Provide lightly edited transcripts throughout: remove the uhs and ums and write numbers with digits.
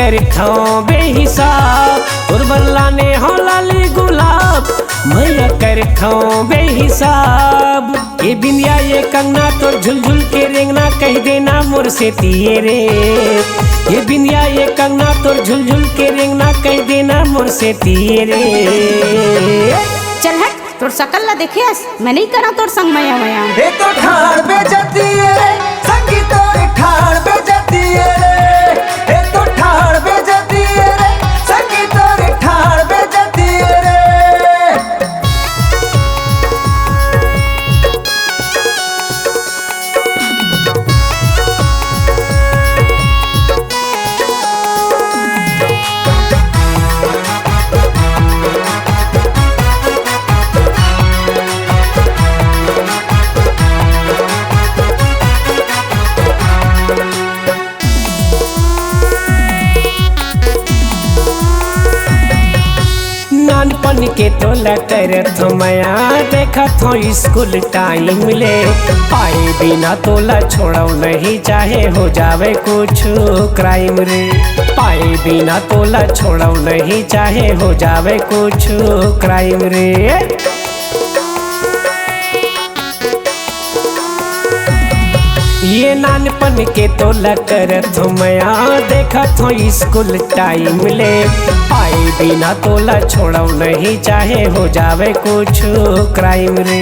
कर थाओ बेहिसाब तोर बरलाने हो लाली गुलाब मैया कर थाओ बेहिसाब। ये बिंदिया ये कंगना तोर झुलझुल के रेंगना कह देना मोर से तिये रे। ये बिंदिया ये कंगना तोर झुलझुल के रेंगना कह देना मोर से तिये रे। चल हट, तोर शकल ला देखियस, मैं नहीं करा तोर संग मैया मैया। ये तो ठाड़ पे जाती है रे संगी तोरी ठाड़ पे जाती है रे। ये तो ठाड़ पे जाती है रे संगी तोरी ठाड़ पे जाती है रे। नानपन के तोला करत मैया देखत हो स्कूल टाइम ले पाए बिना तोला छोड़ो नहीं चाहे हो जावे कुछ क्राइम रे। पाए बिना तोला छोड़ो नहीं चाहे हो जावे कुछ क्राइम रे। ये नानपन के तोला करत हो मैया देखत हो स्कूल टाइम ले पाए बिना तोला छोड़ो नहीं चाहे हो जावे कुछ क्राइम रे।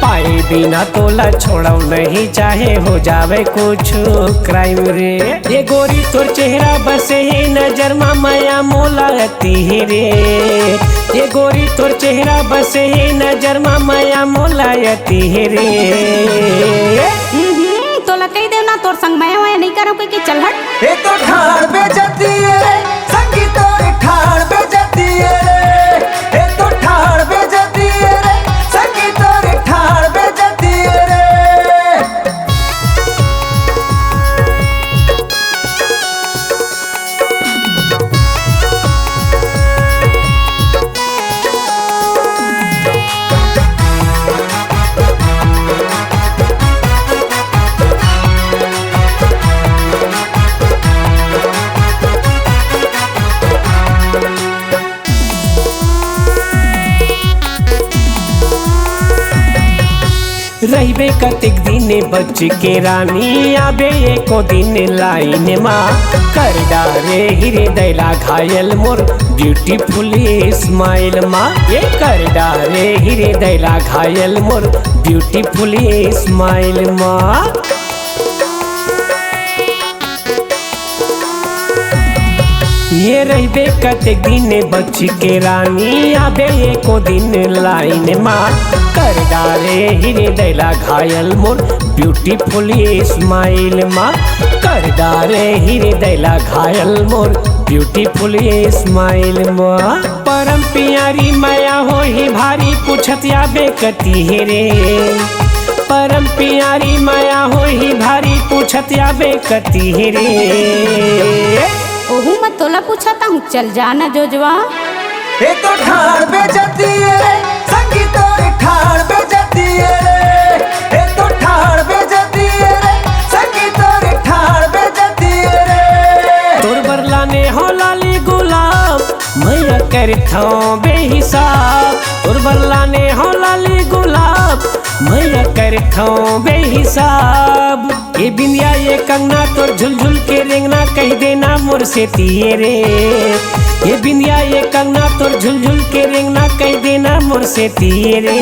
पाए बिना तोला छोड़ो नहीं चाहे हो जावे कुछ क्राइम रे। ये गोरी तोर चेहरा बसे है नजर मा माया मोलाती है रे। ये गोरी तोर चेहरा बसे है नजर मा माया मोलाती है रे। तोला कही देव ना तोर संग मैया मैया नहीं करा कि चल हट। ये तो ठाड़ पे जाती है रे संगी तोरी ठाड़ पे जाती है रे। ये तो ठाड़ पे जाती है रे संगी तोरी ठाड़ पे जाती है रे। रहीबे कतिक दिन बच के रानी आबे एको दिन लाइन माँ कर डारे हृदय ला घायल मोर ब्यूटीफुल स्माइल माँ। ये कर डारे हृदय ला घायल मोर ब्यूटीफुल स्माइल माँ। ये रहीबे कतेक दिन बच के रानी आबे एको दिन लाइन माँ कर डारे हृदय ला घायल मोर ब्यूटीफुल स्माइल माँ। कर डारे हृदय ला घायल मोर ब्यूटीफुल स्माइल माँ। परम प्यारी माया हो ही भारी पूछत आबे कती है रे। परम प्यारी माया हो ही भारी पूछत आबे कती है रे। ओहू मत तोला पूछता हूँ, चल जाना जोजवा। ये तो ठाड़ पे जाती है रे संगी तोरी ठाड़ पे जाती है रे। ये तो ठाड़ पे जाती है रे संगी तोरी ठाड़ पे जाती है रे। तोर बरलाने हो लाली गुलाब मैया कर थाओ बेहिसाब। तोर बरलाने हो लाली गुलाब मैया कर थाओ बेहिसाब। ये बिंदिया ये कंगना तोर झुलझुल के रेंगना कह देना मोर से तिये रे। ये बिंदिया ये कंगना तोर झुलझुल के रेंगना कह देना मोर से तिये रे।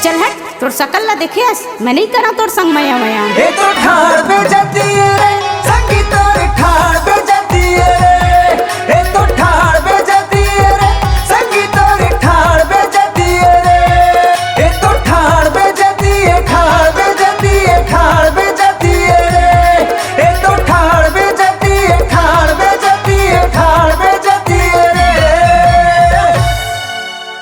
चल हट, तोर शकल ला देखियस, मैं नहीं करा तोर संग मैया मैया। ये तो ठाड़ पे जाती है रे